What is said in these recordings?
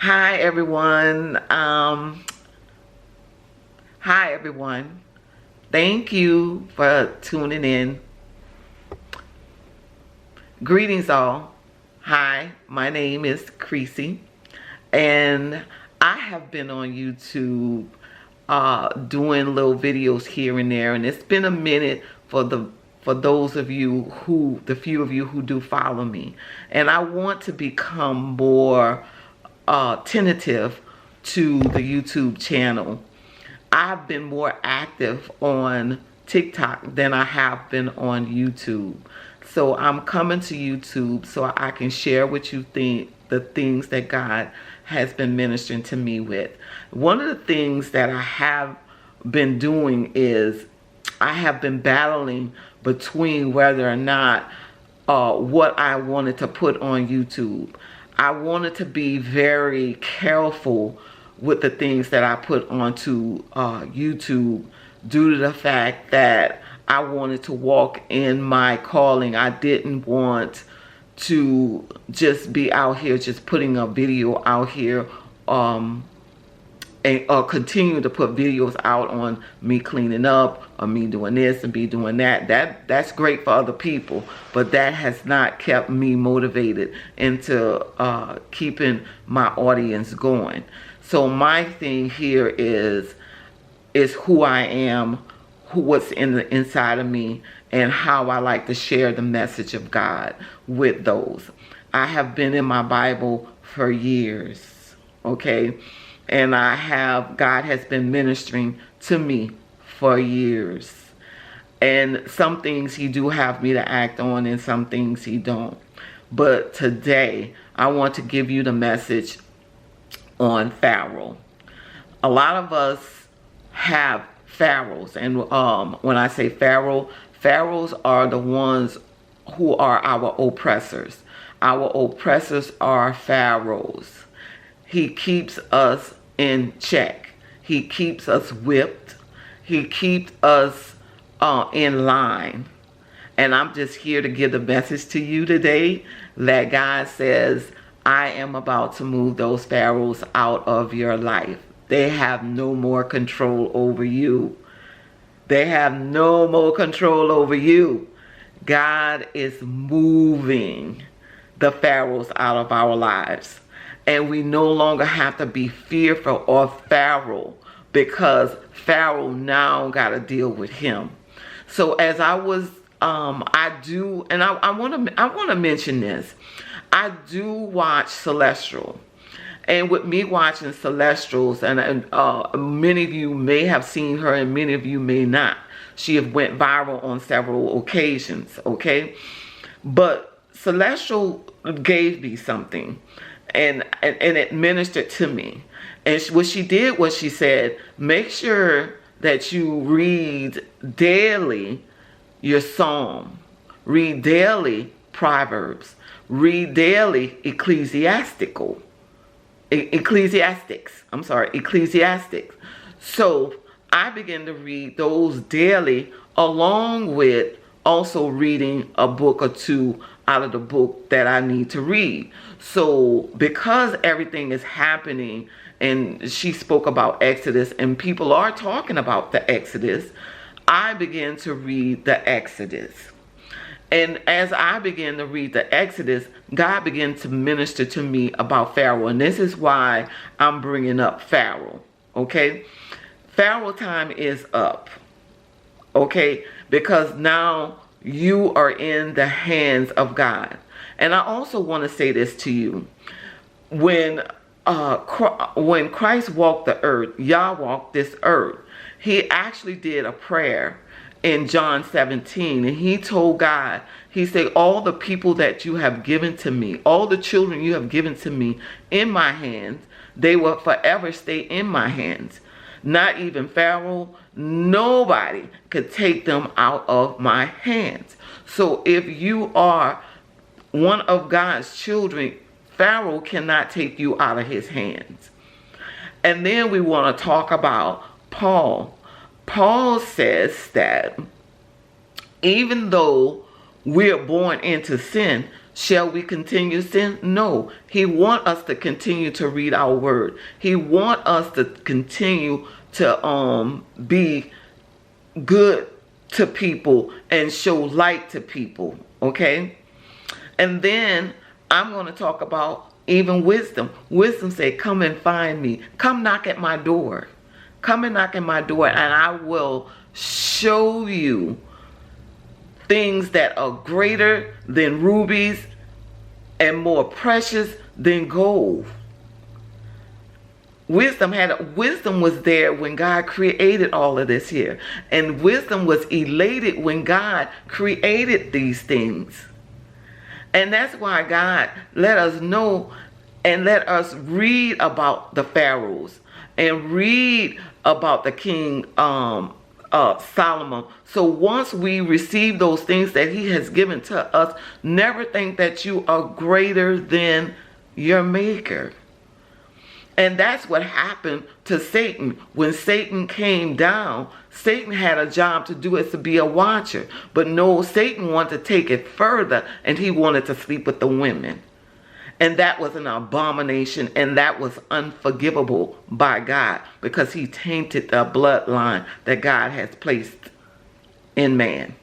Hi everyone. Hi everyone. Thank you for tuning in. Greetings all. Hi, my name is Creasy, and I have been on YouTube doing little videos here and there, and it's been a minute for those of you who, the few of you who do follow me, and I want to become more tentative to the YouTube channel. I've been more active on TikTok than I have been on YouTube. So I'm coming to YouTube so I can share with you the things that God has been ministering to me with. One of the things that I have been doing is I have been battling between whether or not what I wanted to put on YouTube. I wanted to be very careful with the things that I put onto YouTube due to the fact that I wanted to walk in my calling. I didn't want to just be out here just putting a video out here and continue to put videos out on me cleaning up or me doing this and me doing that. That's great for other people, but that has not kept me motivated into keeping my audience going. So my thing here is who I am, what's in the inside of me, and how I like to share the message of God with those. I have been in my Bible for years, okay? And God has been ministering to me for years. And some things he do have me to act on and some things he don't. But today, I want to give you the message on Pharaoh. A lot of us have pharaohs. And when I say pharaohs are the ones who are our oppressors. Our oppressors are pharaohs. He keeps us in check. He keeps us whipped. He keeps us in line. And I'm just here to give the message to you today that God says, I am about to move those pharaohs out of your life. They have no more control over you. They have no more control over you. God is moving the pharaohs out of our lives. And we no longer have to be fearful of Pharaoh, because Pharaoh now got to deal with him. So as I was, I want to mention this. I do watch Celestial. And with me watching Celestials, and many of you may have seen her and many of you may not. She have went viral on several occasions, okay? But Celestial gave me something. And it ministered to me. And what she did was she said, make sure that you read daily your Psalm. Read daily Proverbs. Read daily Ecclesiastics. So I began to read those daily, along with also reading a book or two out of the book that I need to read. So because everything is happening, and she spoke about Exodus, and people are talking about the Exodus, I began to read the Exodus. And as I began to read the Exodus, God began to minister to me about Pharaoh. And this is why I'm bringing up Pharaoh, okay? Pharaoh time is up, okay? Because now you are in the hands of God. And I also want to say this to you. When Christ walked the earth, Yah walked this earth, he actually did a prayer in John 17. And he told God, he said, all the people that you have given to me, all the children you have given to me in my hands, they will forever stay in my hands. Not even Pharaoh, nobody could take them out of my hands. So if you are one of God's children, Pharaoh cannot take you out of his hands. And then we want to talk about Paul. Paul says that even though we're born into sin, Shall we continue sin? No. He wants us to continue to read our word. He wants us to continue to be good to people and show light to people. Okay? And then I'm going to talk about even wisdom. Wisdom say, come and find me. Come knock at my door. Come and knock at my door, and I will show you things that are greater than rubies and more precious than gold. Wisdom was there when God created all of this here. And wisdom was elated when God created these things. And that's why God let us know and let us read about the pharaohs and read about the king Solomon. So once we receive those things that he has given to us, never think that you are greater than your maker. And that's what happened to Satan. When Satan came down, Satan had a job to do, is to be a watcher. But no, Satan wanted to take it further, and he wanted to sleep with the women. And that was an abomination, and that was unforgivable by God, because he tainted the bloodline that God has placed in man.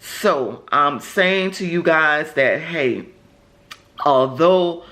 So I'm saying to you guys that, hey, although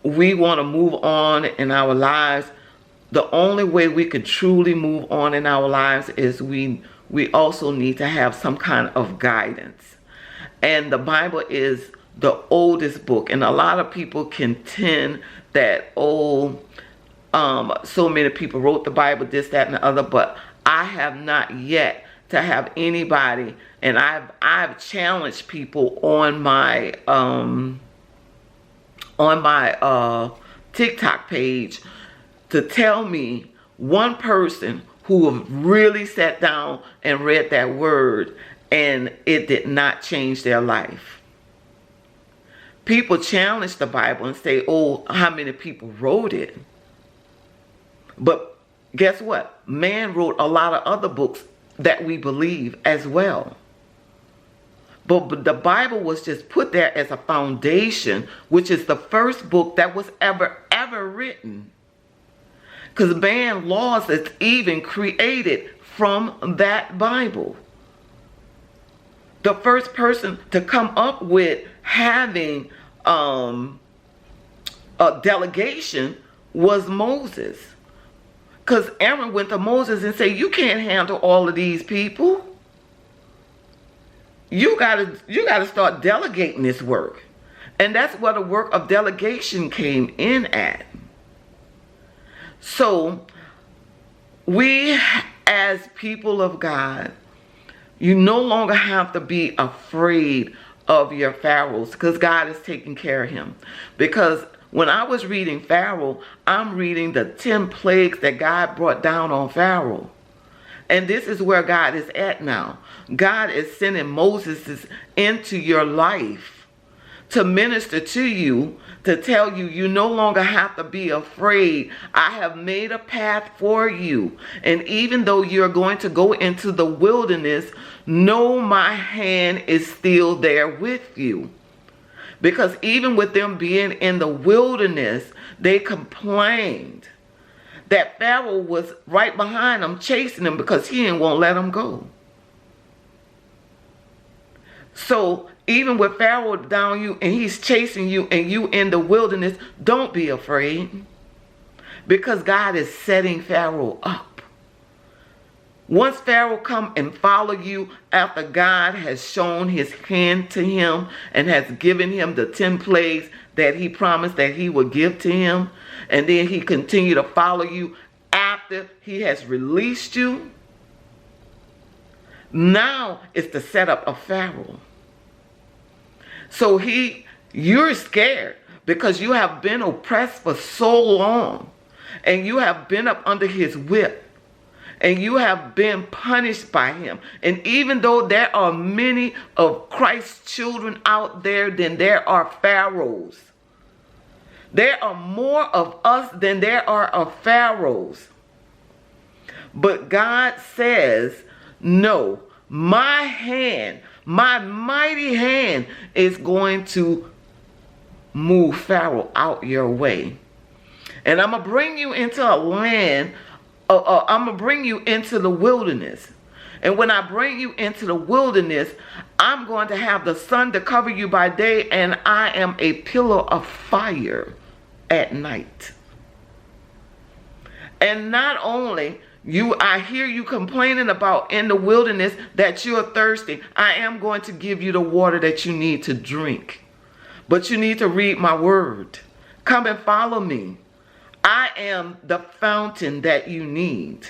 we want to move on in our lives, the only way we can truly move on in our lives is we also need to have some kind of guidance. And the Bible is the oldest book, and a lot of people contend that, so many people wrote the Bible, this, that, and the other, but I have not yet to have anybody, and I've challenged people on my TikTok page to tell me one person who really sat down and read that word and it did not change their life. People challenge the Bible and say, oh, how many people wrote it? But guess what? Man wrote a lot of other books that we believe as well. But the Bible was just put there as a foundation, which is the first book that was ever written. Because man laws is even created from that Bible. The first person to come up with having a delegation was Moses. Because Aaron went to Moses and said, you can't handle all of these people. You gotta start delegating this work. And that's where the work of delegation came in at. So we as people of God, you no longer have to be afraid of your pharaohs, because God is taking care of him. Because when I was reading Pharaoh, I'm reading the 10 plagues that God brought down on Pharaoh. And this is where God is at now. God is sending Moses into your life to minister to you, to tell you, you no longer have to be afraid. I have made a path for you. And even though you're going to go into the wilderness, know my hand is still there with you. Because even with them being in the wilderness, they complained that Pharaoh was right behind them, chasing them, because he didn't want to let them go. So even with Pharaoh down you and he's chasing you and you in the wilderness, don't be afraid, because God is setting Pharaoh up. Once Pharaoh come and follow you after God has shown his hand to him and has given him the 10 plagues that he promised that he would give to him, and then he continue to follow you after he has released you, now it's the setup of Pharaoh. So you're scared because you have been oppressed for so long, and you have been up under his whip, and you have been punished by him. And even though there are many of Christ's children out there than there are pharaohs, there are more of us than there are of pharaohs. But God says, no, my hand, My mighty hand is going to move Pharaoh out your way. And I'm going to bring you into a land, I'm going to bring you into the wilderness. And when I bring you into the wilderness, I'm going to have the sun to cover you by day, and I am a pillar of fire at night. And not only I hear you complaining about in the wilderness that you're thirsty. I am going to give you the water that you need to drink. But you need to read my word. Come and follow me. I am the fountain that you need.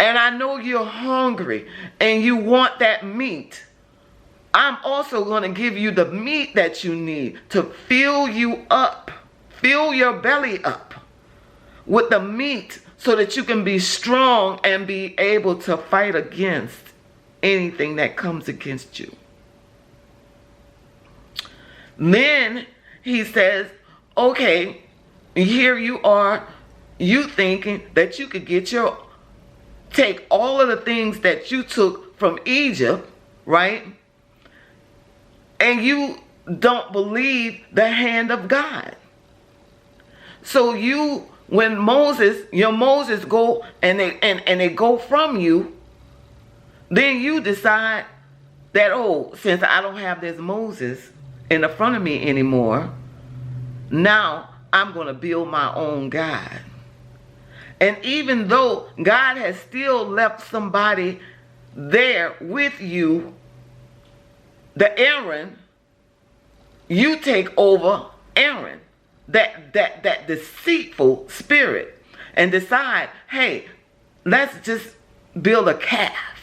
And I know you're hungry and you want that meat. I'm also going to give you the meat that you need to fill you up. Fill your belly up with the meat so that you can be strong and be able to fight against anything that comes against you. Then he says, okay, here you are, you thinking that you could take all of the things that you took from Egypt, right? And you don't believe the hand of God. So when your Moses go and they go from you, then you decide that, oh, since I don't have this Moses in the front of me anymore, now I'm going to build my own God. And even though God has still left somebody there with you, the Aaron, you take over Aaron, that deceitful spirit, and decide, hey, let's just build a calf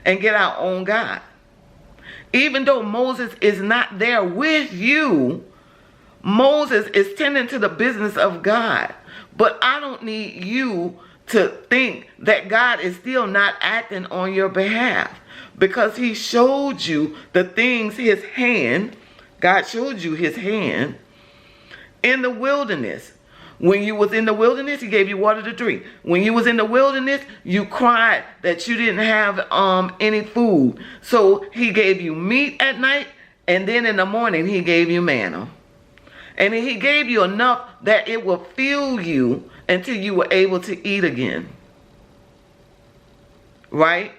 and get our own God. Even though Moses is not there with you, Moses is tending to the business of God. But I don't need you to think that God is still not acting on your behalf, because he showed you the things, his hand, God showed you his hand in the wilderness. When you was in the wilderness, he gave you water to drink. When you was in the wilderness, you cried that you didn't have any food. So he gave you meat at night, and then in the morning he gave you manna. And he gave you enough that it will fill you until you were able to eat again. Right?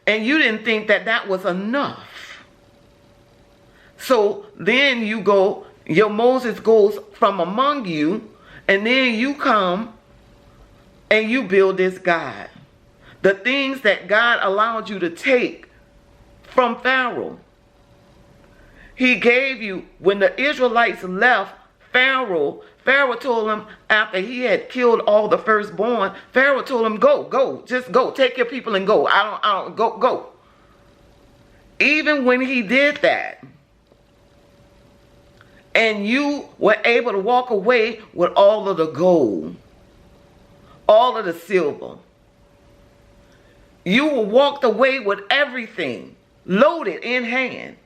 And you didn't think that that was enough. So then your Moses goes from among you, and then you come and you build this God. The things that God allowed you to take from Pharaoh. He gave you, when the Israelites left Pharaoh told them, after he had killed all the firstborn, Pharaoh told them, go, just go, take your people and go. Go. Even when he did that, and you were able to walk away with all of the gold, all of the silver, you walked away with everything, loaded in hand.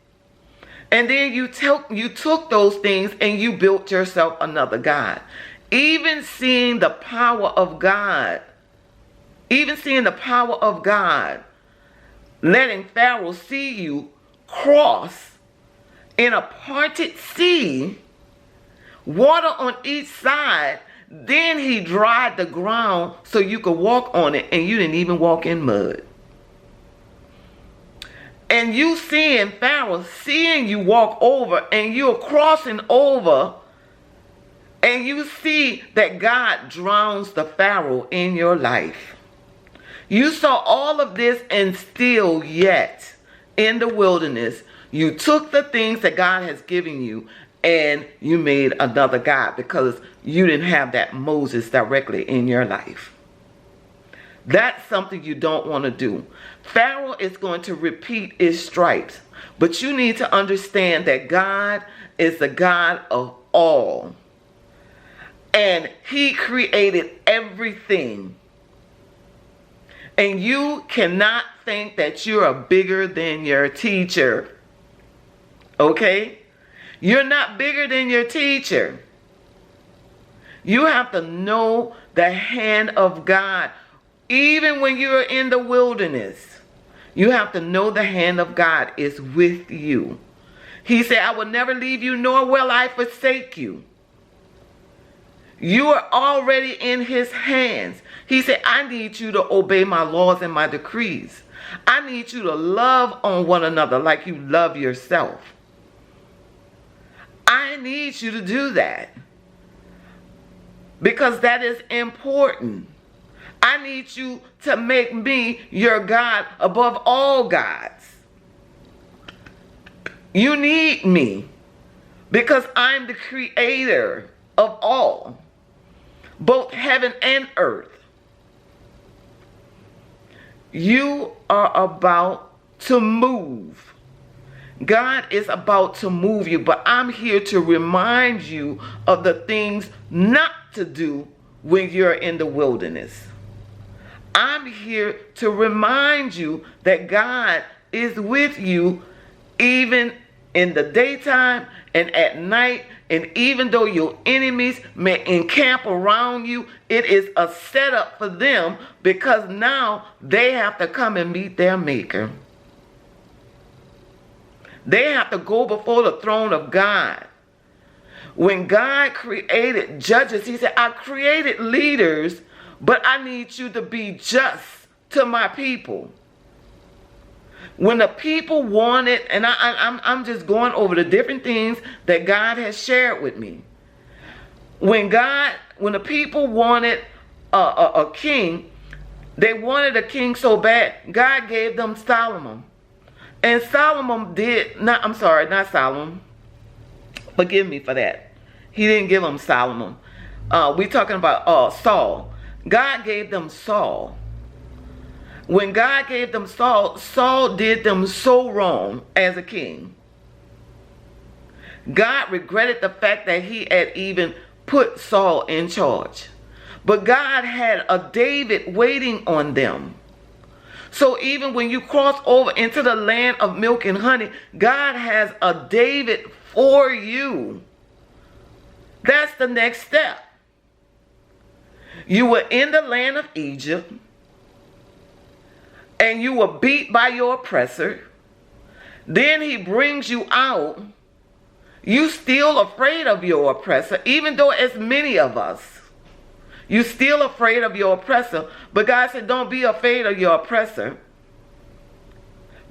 And then you took those things and you built yourself another God. Even seeing the power of God, letting Pharaoh see you cross in a parted sea, water on each side, then he dried the ground so you could walk on it, and you didn't even walk in mud. And you seeing Pharaoh, seeing you walk over, and you're crossing over, and you see that God drowns the Pharaoh in your life. You saw all of this, and still yet in the wilderness, you took the things that God has given you and you made another God, because you didn't have that Moses directly in your life. That's something you don't want to do. Pharaoh is going to repeat his stripes, but you need to understand that God is the God of all, and he created everything. And you cannot think that you are bigger than your teacher. Okay? You're not bigger than your teacher. You have to know the hand of God. Even when you're in the wilderness, You have to know the hand of God is with you. He said, I will never leave you, nor will I forsake you. You are already in his hands. He said, I need you to obey my laws and my decrees. I need you to love on one another like you love yourself. I need you to do that. Because that is important. I need you to make me your God above all gods. You need me because I'm the creator of all, both heaven and earth. You are about to move. God is about to move you, but I'm here to remind you of the things not to do when you're in the wilderness. I'm here to remind you that God is with you even in the daytime and at night, and even though your enemies may encamp around you, it is a setup for them because now they have to come and meet their maker. They have to go before the throne of God. When God created judges, he said, I created leaders, but I need you to be just to my people. When the people wanted, and I'm just going over the different things that God has shared with me. When the people wanted a king, they wanted a king so bad, God gave them Solomon. And Solomon not Solomon. Forgive me for that. He didn't give them Solomon. We're talking about Saul. God gave them Saul. When God gave them Saul, Saul did them so wrong as a king. God regretted the fact that he had even put Saul in charge. But God had a David waiting on them. So even when you cross over into the land of milk and honey, God has a David for you. That's the next step. You were in the land of Egypt, and you were beat by your oppressor. Then he brings you out. You still afraid of your oppressor, even though as many of us. You still afraid of your oppressor. But God said, don't be afraid of your oppressor.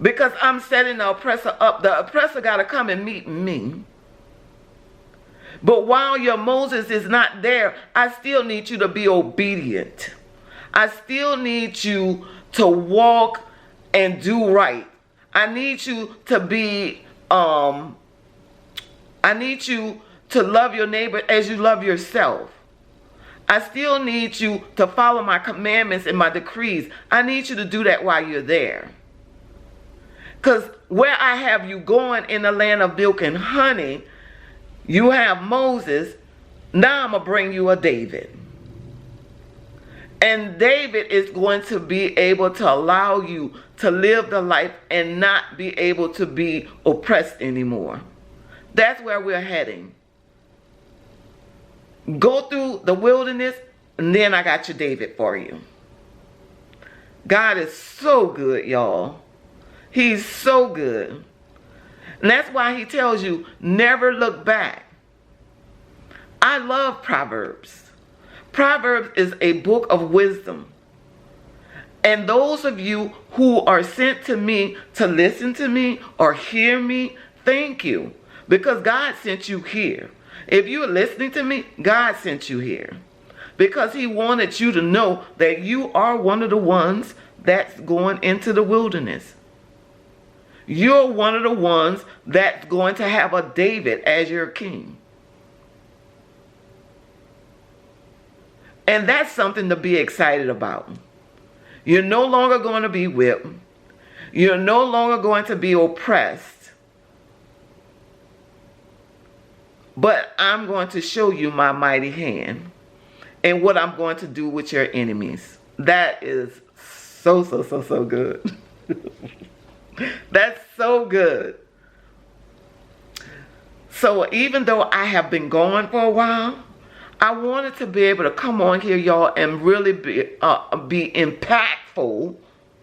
Because I'm setting the oppressor up. The oppressor got to come and meet me. But while your Moses is not there, I still need you to be obedient. I still need you to walk and do right. I need you to be, I need you to love your neighbor as you love yourself. I still need you to follow my commandments and my decrees. I need you to do that while you're there. Because where I have you going in the land of milk and honey, you have Moses. Now I'm going to bring you a David. And David is going to be able to allow you to live the life and not be able to be oppressed anymore. That's where we're heading. Go through the wilderness, and then I got your David for you. God is so good, y'all. He's so good. And that's why he tells you, never look back. I love Proverbs. Proverbs is a book of wisdom. And those of you who are sent to me to listen to me or hear me, thank you. Because God sent you here. If you are listening to me, God sent you here. Because he wanted you to know that you are one of the ones that's going into the wilderness. You're one of the ones that's going to have a David as your king. And that's something to be excited about. You're no longer going to be whipped. You're no longer going to be oppressed. But I'm going to show you my mighty hand and what I'm going to do with your enemies. That is so good. That's so good. So even though I have been gone for a while, I wanted to be able to come on here, y'all, and really be impactful,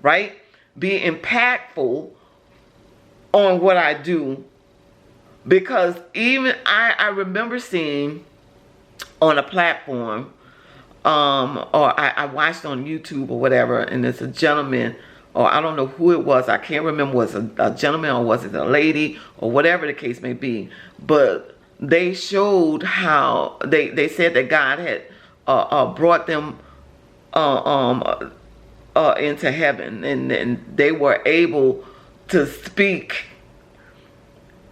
right? be impactful on what I do, because even I remember seeing on a platform, or I watched on YouTube or whatever, and it's a gentleman, or I don't know who it was, I can't remember, was it a gentleman or was it a lady, or whatever the case may be, but they showed how they said that God had brought them into heaven, and they were able to speak,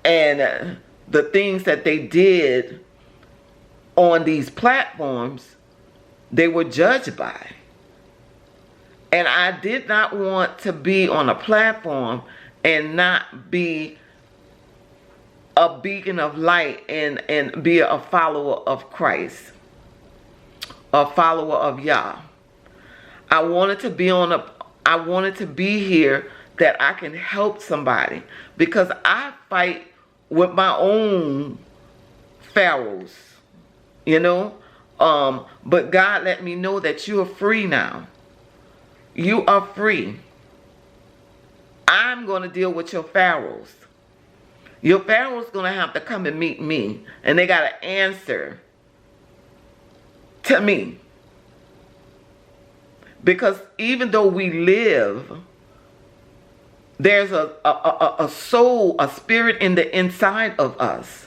and the things that they did on these platforms, they were judged by. And I did not want to be on a platform and not be a beacon of light and be a follower of Christ, a follower of Yah. I wanted to be here that I can help somebody, because I fight with my own pharaohs, you know. But God let me know that you are free now. You are free. I'm going to deal with your pharaohs. Your pharaoh's going to have to come and meet me, and they got to answer to me. Because even though we live, there's a soul, a spirit in the inside of us.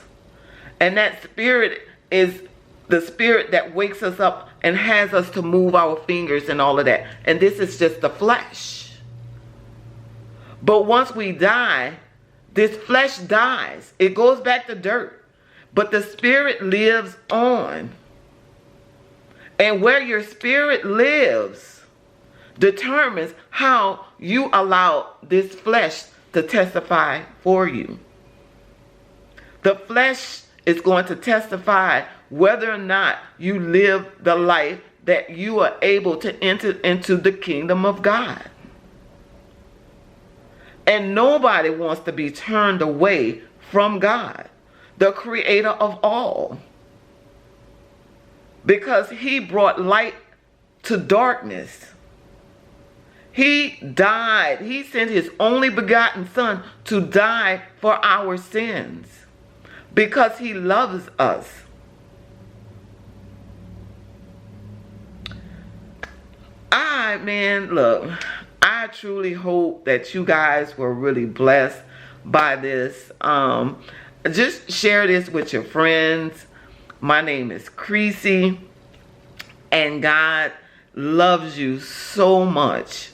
And that spirit is the spirit that wakes us up and has us to move our fingers and all of that. And this is just the flesh. But once we die, this flesh dies. It goes back to dirt. But the spirit lives on. And where your spirit lives determines how you allow this flesh to testify for you. The flesh is going to testify whether or not you live the life that you are able to enter into the kingdom of God. And nobody wants to be turned away from God, the creator of all. Because he brought light to darkness. He died. He sent his only begotten son to die for our sins because he loves us. Look, I truly hope that you guys were really blessed by this. Just share this with your friends. My name is Creasy, and God loves you so much.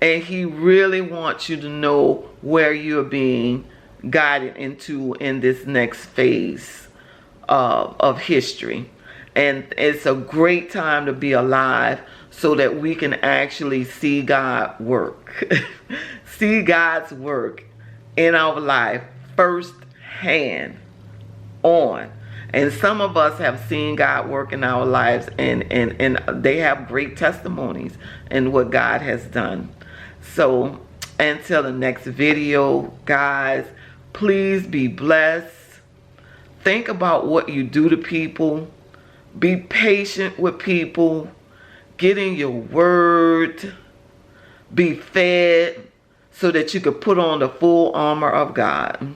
And he really wants you to know where you're being guided into in this next phase of history. And it's a great time to be alive so that we can actually see God work. See God's work in our life firsthand on. And some of us have seen God work in our lives, and they have great testimonies in what God has done. So until the next video, guys, please be blessed. Think about what you do to people. Be patient with people. Get in your word. Be fed so that you could put on the full armor of God.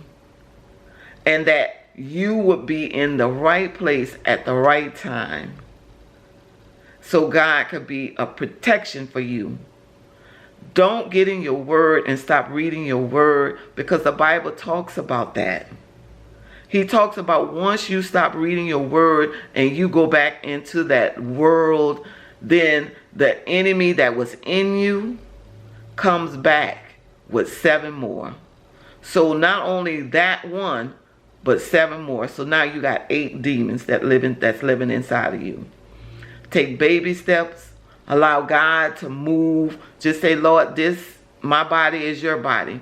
And that you would be in the right place at the right time. So God could be a protection for you. Don't get in your word and stop reading your word, because the Bible talks about that. He talks about once you stop reading your word and you go back into that world, then the enemy that was in you comes back with 7 more. So not only that one, but 7 more. So now you got 8 demons that's living inside of you. Take baby steps. Allow God to move. Just say, Lord, my body is your body.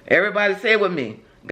Everybody say it with me.